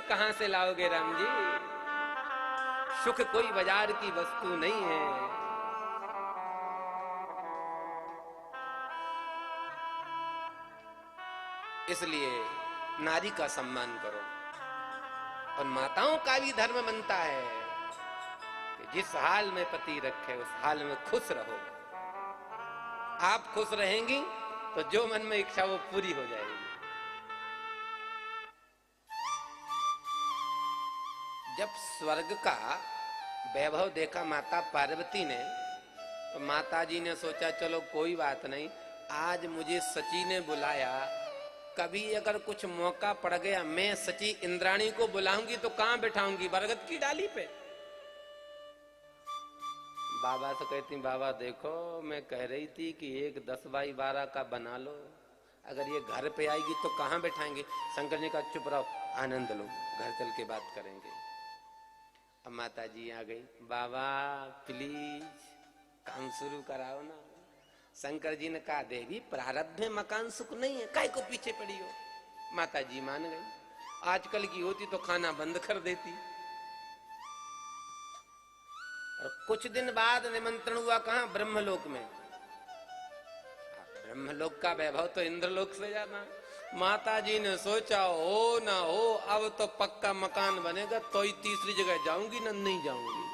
कहां से लाओगे राम जी? सुख कोई बाजार की वस्तु नहीं है। इसलिए नारी का सम्मान करो। और माताओं का भी धर्म बनता है कि जिस हाल में पति रखे उस हाल में खुश रहो। आप खुश रहेंगी तो जो मन में इच्छा वो पूरी हो जाएगी। जब स्वर्ग का वैभव देखा माता पार्वती ने तो माता जी ने सोचा चलो कोई बात नहीं, आज मुझे सची ने बुलाया, कभी अगर कुछ मौका पड़ गया मैं सची इंद्राणी को बुलाऊंगी तो कहां बैठाऊंगी? बरगद की डाली पे। बाबा से कहती बाबा देखो मैं कह रही थी कि एक 10x12 का बना लो, अगर ये घर पे आएगी तो कहां बैठाएंगे? शंकर जी का चुप रहो, आनंद लो, घर चल के बात करेंगे। अब माता जी आ गई, बाबा प्लीज काम शुरू कराओ ना। शंकर जी ने कहा देवी प्रारब्ध में मकान सुख नहीं है, काहे को पीछे पड़ी हो? माता जी मान गई। आजकल की होती तो खाना बंद कर देती। और कुछ दिन बाद निमंत्रण हुआ, कहां? ब्रह्मलोक में। ब्रह्मलोक का वैभव तो इंद्रलोक से ज्यादा। माता जी ने सोचा हो ना हो अब तो पक्का मकान बनेगा तो ही तीसरी जगह जाऊंगी ना, नहीं जाऊंगी।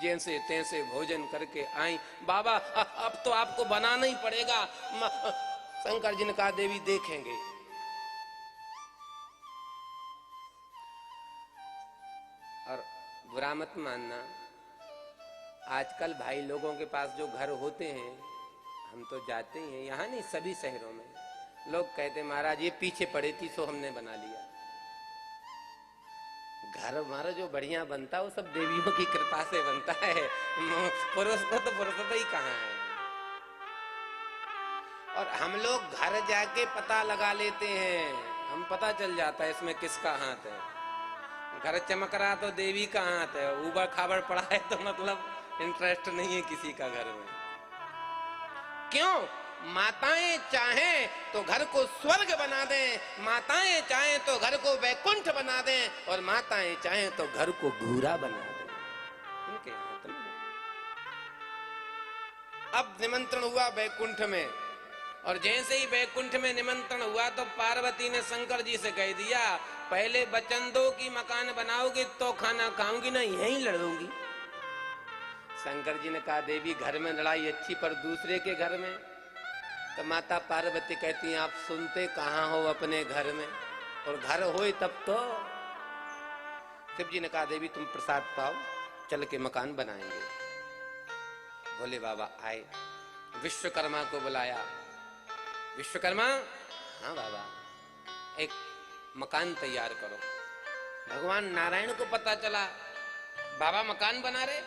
जैसे तैसे भोजन करके आई। बाबा अब तो आपको बनाना ही पड़ेगा। शंकर जी ने कहा देवी देखेंगे। और बुरा मत मानना, आजकल भाई लोगों के पास जो घर होते हैं, हम तो जाते ही हैं, यहाँ नहीं सभी शहरों में लोग कहते महाराज ये पीछे पड़ी थी सो हमने बना लिया। घर हमारा जो बढ़िया बनता है वो सब देवियों की कृपा से बनता है। पुरुष को तो पुरुष ही कहाँ है। और हम लोग घर जाके पता लगा लेते हैं, हम पता चल जाता है इसमें किसका हाथ है। घर चमक रहा तो देवी का हाथ है, ऊबड़ खाबड़ पड़ा है तो मतलब इंटरेस्ट नहीं है किसी का घर में। क्यों? माताएं चाहें तो घर को स्वर्ग बना दें, माताएं चाहें तो घर को वैकुंठ बना दें, और माताएं चाहें तो घर को घूरा बना दें। इनके हाथ में। अब निमंत्रण हुआ वैकुंठ में, और जैसे ही वैकुंठ में निमंत्रण हुआ तो पार्वती ने शंकर जी से कह दिया पहले वचन दो कि मकान बनाओगे तो खाना खाऊंगी, ना यहीं लड़ूंगी। शंकर जी ने कहा देवी घर में लड़ाई अच्छी पर दूसरे के घर में। तो माता पार्वती कहती आप सुनते कहाँ हो अपने घर में, और घर होए तब तो। शिव जी ने कहा देवी तुम प्रसाद पाओ, चल के मकान बनाएंगे। भोले बाबा आए, विश्वकर्मा को बुलाया। विश्वकर्मा, हाँ बाबा, एक मकान तैयार करो। भगवान नारायण को पता चला बाबा मकान बना रहे।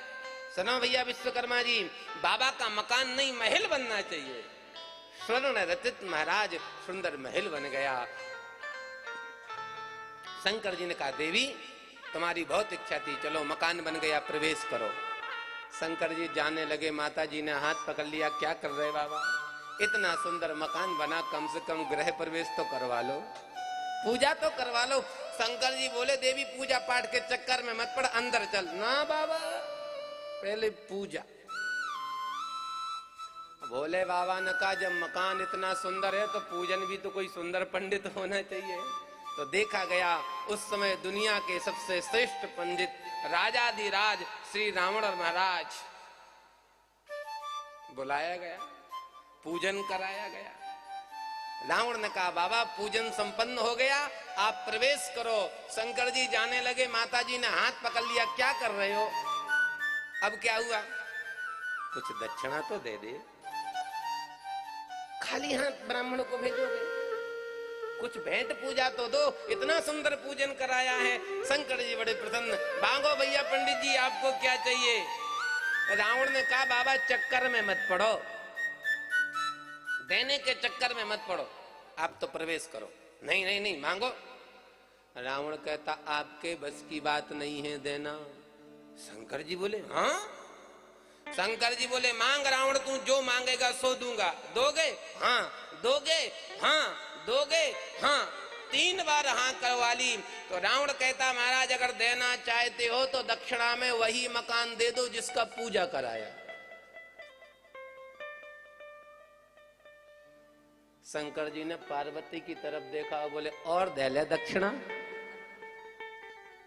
सुनो भैया विश्वकर्मा जी, बाबा का मकान नहीं महल बनना चाहिए। स्वर्ण रचित महाराज सुंदर महल बन गया। शंकर जी ने कहा देवी तुम्हारी बहुत इच्छा थी, चलो मकान बन गया, प्रवेश करो। शंकर जी जाने लगे, माता जी ने हाथ पकड़ लिया, क्या कर रहे बाबा? इतना सुंदर मकान बना, कम से कम गृह प्रवेश तो करवा लो, पूजा तो करवा लो। शंकर जी बोले देवी पूजा पाठ के चक्कर में मत पड़, अंदर चल। ना बाबा पहले पूजा। भोले बाबा ने कहा जब मकान इतना सुंदर है तो पूजन भी तो कोई सुंदर पंडित होना चाहिए। तो देखा गया उस समय दुनिया के सबसे श्रेष्ठ पंडित राजाधिराज श्री रावण महाराज बुलाया गया, पूजन कराया गया। रावण ने कहा बाबा पूजन संपन्न हो गया, आप प्रवेश करो। शंकर जी जाने लगे, माता जी ने हाथ पकड़ लिया, क्या कर रहे हो? अब क्या हुआ? कुछ दक्षिणा तो दे दे, खाली हाथ ब्राह्मण को भेजोगे? कुछ भेंट पूजा तो दो, इतना सुंदर पूजन कराया है। शंकर जी बड़े प्रसन्न, मांगो भैया पंडित जी आपको क्या चाहिए? रावण ने कहा बाबा चक्कर में मत पड़ो, देने के चक्कर में मत पड़ो, आप तो प्रवेश करो। नहीं नहीं नहीं मांगो। रावण कहता आपके बस की बात नहीं है देना। शंकर जी बोले हाँ। शंकर जी बोले मांग रावण, तू जो मांगेगा सो दूंगा। दोगे? हाँ। दोगे? हाँ। दोगे? हाँ। 3 बार हाँ करवा ली। तो रावण कहता महाराज अगर देना चाहते हो तो दक्षिणा में वही मकान दे दो जिसका पूजा कराया। शंकर जी ने पार्वती की तरफ देखा और बोले और दे ले दक्षिणा।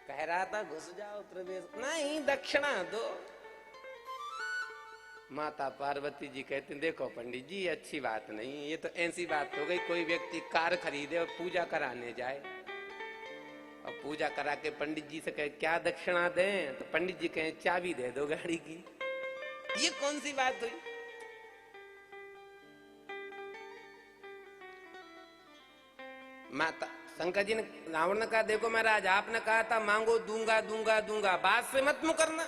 कह रहा था घुस जाओ प्रवेश, नहीं दक्षिणा दो। माता पार्वती जी कहते देखो पंडित जी अच्छी बात नहीं, ये तो ऐसी बात हो गई कोई व्यक्ति कार खरीदे और पूजा कराने जाए और पूजा करा के पंडित जी से कहे क्या दक्षिणा दें, तो पंडित जी कहें चाबी दे दो गाड़ी की। ये कौन सी बात हुई? माता शंकर जी ने रावण ने कहा देखो महाराज आपने कहा था मांगो दूंगा दूंगा दूंगा, बात से मत मुकरना।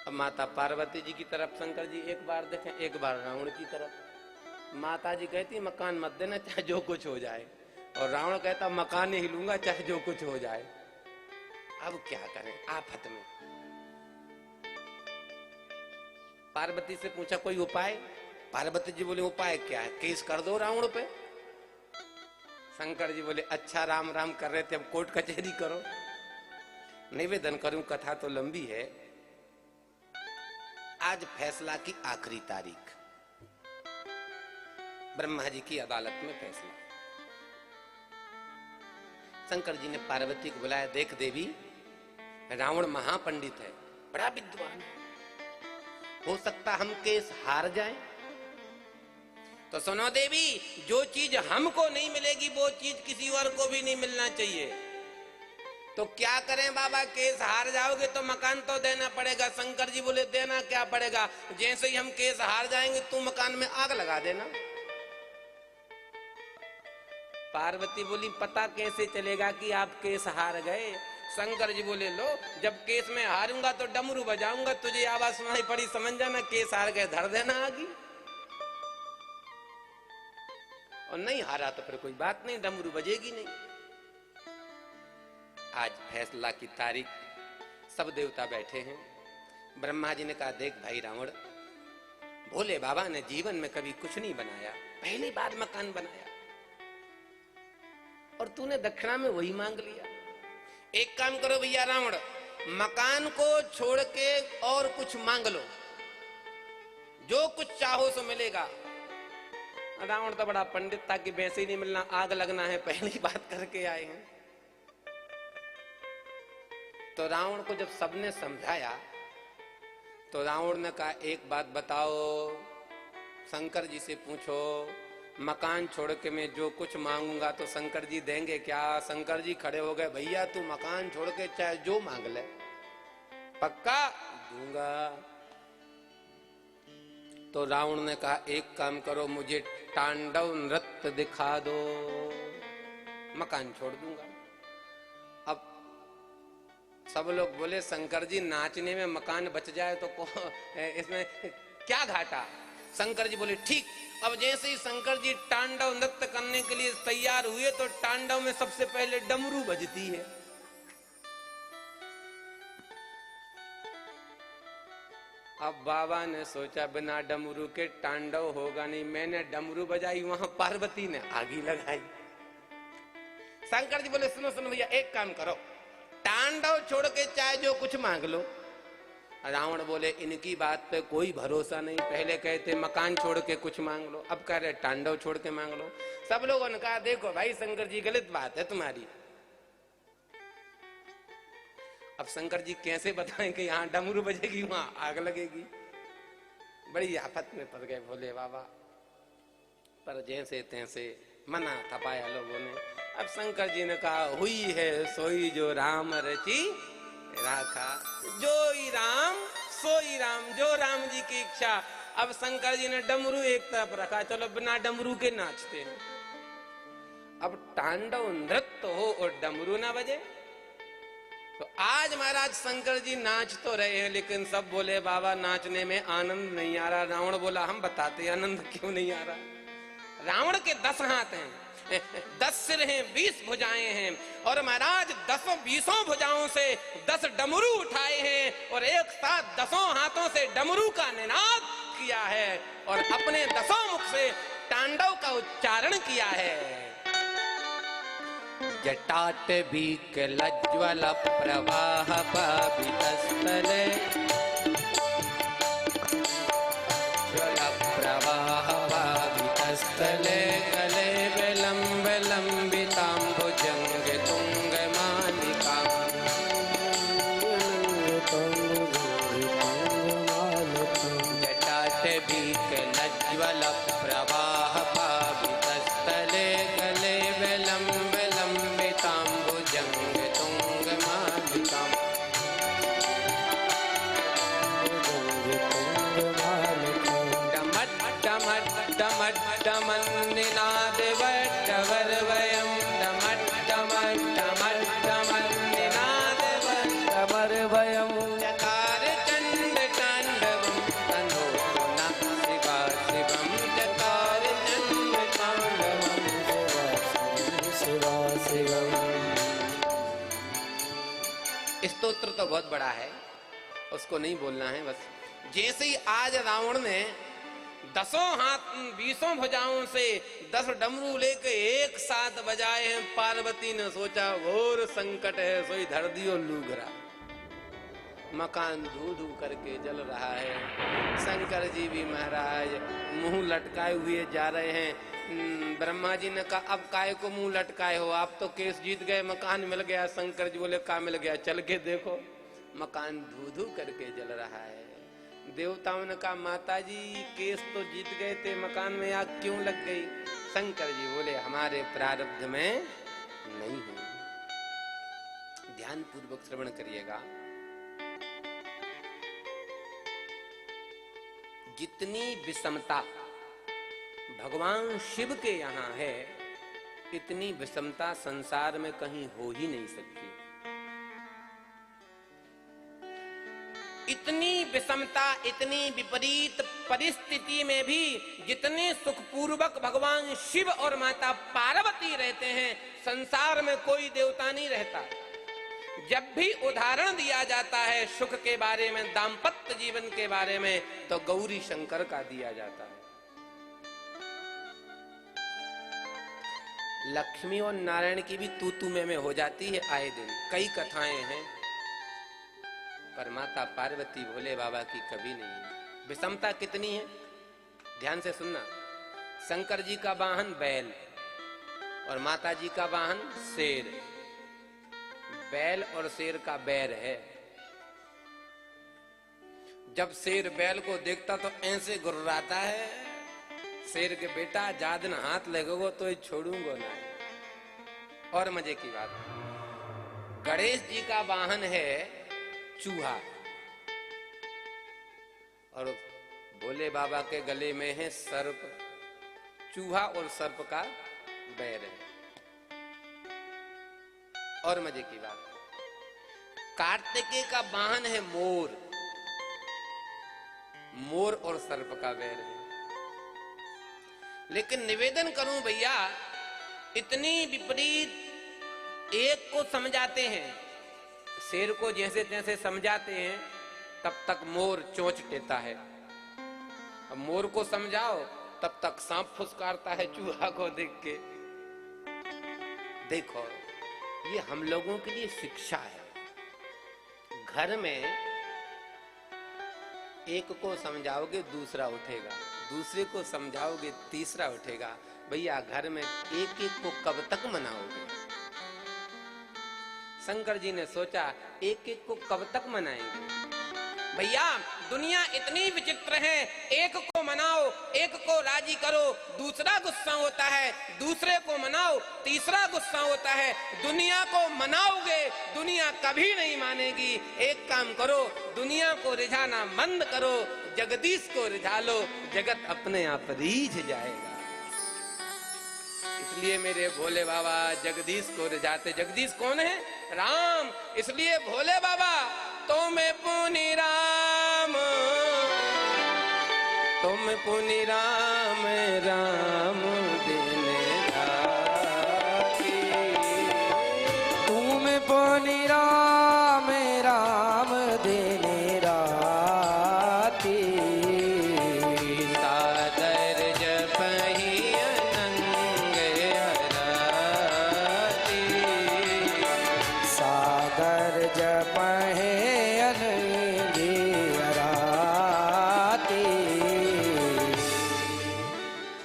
अब माता पार्वती जी की तरफ शंकर जी एक बार देखें, एक बार रावण की तरफ। माता जी कहती मकान मत देना चाहे जो कुछ हो जाए, और रावण कहता मकान ही लूंगा चाहे जो कुछ हो जाए। अब क्या करें आफत में। पार्वती से पूछा कोई उपाय? पार्वती जी बोले उपाय क्या है? केस कर दो रावण पे। शंकर जी बोले अच्छा राम राम कर रहे थे अब कोर्ट कचहरी करो। निवेदन करूं कथा तो लंबी है। आज फैसला की आखिरी तारीख, ब्रह्मा जी की अदालत में फैसला। शंकर जी ने पार्वती को बुलाया, देख देवी रावण महापंडित है, बड़ा विद्वान है, हो सकता हम केस हार जाएं। तो सुनो देवी जो चीज हमको नहीं मिलेगी वो चीज किसी और को भी नहीं मिलना चाहिए। तो क्या करें बाबा, केस हार जाओगे तो मकान तो देना पड़ेगा। शंकर जी बोले देना क्या पड़ेगा, जैसे ही हम केस हार जाएंगे तू मकान में आग लगा देना। पार्वती बोली पता कैसे चलेगा कि आप केस हार गए? शंकर जी बोले लो जब केस में हारूंगा तो डमरू बजाऊंगा, तुझे आवाज सुनाई पड़ी समझ जाना केस हार गए, धर देना आगे। और नहीं हारा तो फिर कोई बात नहीं, डमरू बजेगी नहीं। आज फैसला की तारीख, सब देवता बैठे हैं। ब्रह्मा जी ने कहा देख भाई रावण, भोले बाबा ने जीवन में कभी कुछ नहीं बनाया, पहली बार मकान बनाया और तूने दक्षिणा में वही मांग लिया। एक काम करो भैया रावण, मकान को छोड़ के और कुछ मांग लो, जो कुछ चाहो सो मिलेगा। रावण तो बड़ा पंडित था कि वैसे ही नहीं मिलना, आग लगना है, पहली बात करके आए हैं। तो रावण को जब सबने समझाया तो रावण ने कहा एक बात बताओ, शंकर जी से पूछो मकान छोड़ के मैं जो कुछ मांगूंगा तो शंकर जी देंगे क्या? शंकर जी खड़े हो गए, भैया तू मकान छोड़ के चाहे जो मांग ले, पक्का दूंगा। तो रावण ने कहा एक काम करो, मुझे तांडव नृत्य दिखा दो, मकान छोड़ दूंगा। अब सब लोग बोले शंकर जी नाचने में मकान बच जाए तो इसमें क्या घाटा? शंकर जी बोले ठीक। अब जैसे ही शंकर जी तांडव नृत्य करने के लिए तैयार हुए तो तांडव में सबसे पहले डमरू बजती है। अब बाबा ने सोचा बिना डमरू के तांडव होगा नहीं, मैंने डमरू बजाई, वहां पार्वती ने आगी लगाई। शंकर जी बोले सुनो सुनो भैया एक काम करो, तांडव छोड़ के चाहे जो कुछ मांग लो। रावण बोले इनकी बात पे कोई भरोसा नहीं, पहले कहते मकान छोड़ के कुछ मांग लो, अब कह रहे तांडव छोड़ के मांग लो। सब लोगों ने कहा देखो भाई शंकर जी गलत बात है तुम्हारी। अब शंकर जी कैसे बताएं कि यहाँ डमरू बजेगी वहां आग लगेगी? बड़ी आफत में पड़ गए भोले बाबा। पर जैसे तैसे मना थपाया लोगों ने। अब शंकर जी ने कहा हुई है सोई जो राम रची राखा, जो ही राम सोई राम, जो राम जी की इच्छा। अब शंकर जी ने डमरू एक तरफ रखा, चलो बिना डमरू के नाचते हैं। अब तांडव नृत्य हो और डमरू ना बजे तो आज महाराज शंकर जी नाच तो रहे हैं लेकिन सब बोले बाबा नाचने में आनंद नहीं आ रहा। रावण बोला हम बताते आनंद क्यों नहीं आ रहा। रावण के 10 हाथ हैं, 10 सिर हैं, 20 भुजाएं हैं और महाराज 10-20 भुजाओं से 10 डमरू उठाए हैं और एक साथ 10 हाथों से डमरू का निनाद किया है और अपने 10 मुख से तांडव का उच्चारण किया है। जटाट भीक लज्ज्वल प्रवाह पावितस्थले, ज्वल प्रवाह पावितस्थले, गले विलंब लंबिताम्बुजंग तुंग मालिका। जटाट भीक लज्ज्वल प्रवाह पावितस्थले, गले विलंब लंबिताम्बुजंग तुंग मालिका। डमट डमट डमट डमन निनाद वट्टवर वयम, डमट डमट डमट डमन निनाद वट्टवर वयम। चकार चंड तांडवम तनोतुना शिवा शिवम, चकार चंड तांडवम शिवा शिवम। स्तोत्र तो बहुत बड़ा है, उसको नहीं बोलना है बस। जैसे ही आज रावण ने 10 हाथ 20 भुजाओं से 10 डमरू लेके एक साथ बजाए हैं, पार्वती ने सोचा घोर संकट है, सोई धर दियो लूघरा। मकान धू धू करके जल रहा है। शंकर जी भी महाराज मुंह लटकाए हुए जा रहे हैं। ब्रह्मा जी ने कहा अब काय को मुंह लटकाए हो, आप तो केस जीत गए, मकान मिल गया। शंकर जी बोले का मिल गया, चल के देखो। मकान धू धू करके जल रहा है। देवताओं ने कहा माता जी केस तो जीत गए थे, मकान में आग क्यों लग गई? शंकर जी बोले हमारे प्रारब्ध में नहीं है। ध्यान पूर्वक श्रवण करिएगा। जितनी विषमता भगवान शिव के यहाँ है, इतनी विषमता संसार में कहीं हो ही नहीं सकती। इतनी विषमता, इतनी विपरीत परिस्थिति में भी जितने सुखपूर्वक भगवान शिव और माता पार्वती रहते हैं, संसार में कोई देवता नहीं रहता। जब भी उदाहरण दिया जाता है सुख के बारे में, दाम्पत्य जीवन के बारे में, तो गौरी शंकर का दिया जाता है। लक्ष्मी और नारायण की भी तू में हो जाती है आए दिन, कई कथाएं हैं, पर माता पार्वती भोले बाबा की कभी नहीं। विषमता कितनी है ध्यान से सुनना। शंकर जी का वाहन बैल और माता जी का वाहन शेर। बैल और शेर का बैर है। जब शेर बैल को देखता तो ऐसे गुर्राता है, शेर के बेटा जादन हाथ लगोगो तो ये छोड़ूंगा ना। और मजे की बात, गणेश जी का वाहन है चूहा और भोले बाबा के गले में है सर्प। चूहा और सर्प का बैर है। और मजे की बात, कार्तिकेय का वाहन है मोर। मोर और सर्प का बैर है। लेकिन निवेदन करूं भैया, इतनी विपरीत एक को समझाते हैं, शेर को जैसे तैसे समझाते हैं, तब तक मोर चोंच देता है। अब मोर को समझाओ तब तक सांप फुसकारता है चूहा को देख के। देखो ये हम लोगों के लिए शिक्षा है। घर में एक को समझाओगे दूसरा उठेगा, दूसरे को समझाओगे तीसरा उठेगा। भैया घर में एक एक को कब तक मनाओगे? शंकर जी ने सोचा एक एक को कब तक मनाएंगे? भैया दुनिया इतनी विचित्र है, एक को मनाओ, एक को राजी करो, दूसरा गुस्सा होता है, दूसरे को मनाओ, तीसरा गुस्सा होता है। दुनिया को मनाओगे दुनिया कभी नहीं मानेगी। एक काम करो, दुनिया को रिझाना बंद करो, जगदीश को रिझा लो, जगत अपने आप रीझ जाएगा। इसलिए मेरे भोले बाबा जगदीश को रिझाते। जगदीश कौन है? राम। इसलिए भोले बाबा तुम पुनि राम, तुम पुनि राम, राम दिन राखी। तुम पुनि राम, राम दिन राखी। सादर जपहि जपहे अंधेराते।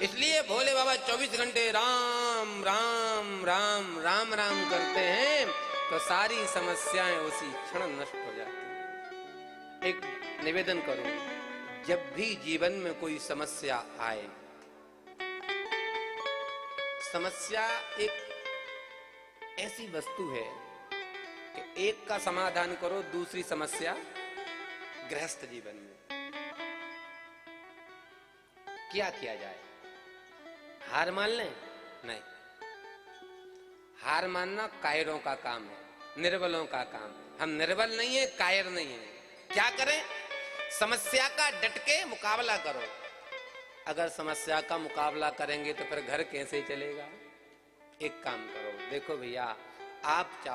इसलिए भोले बाबा 24 घंटे राम राम राम राम राम करते हैं तो सारी समस्याएं उसी क्षण नष्ट हो जाती हैं। एक निवेदन करूं, जब भी जीवन में कोई समस्या आए, समस्या एक ऐसी वस्तु है कि एक का समाधान करो, दूसरी समस्या गृहस्थ जीवन में क्या किया जाए? हार मान लें? नहीं, हार मानना कायरों का काम है, निर्बलों का काम है। हम निर्बल नहीं है, कायर नहीं है। क्या करें? समस्या का डट के मुकाबला करो। अगर समस्या का मुकाबला करेंगे तो फिर घर कैसे चलेगा? एक काम करो, देखो भैया, आप चाहो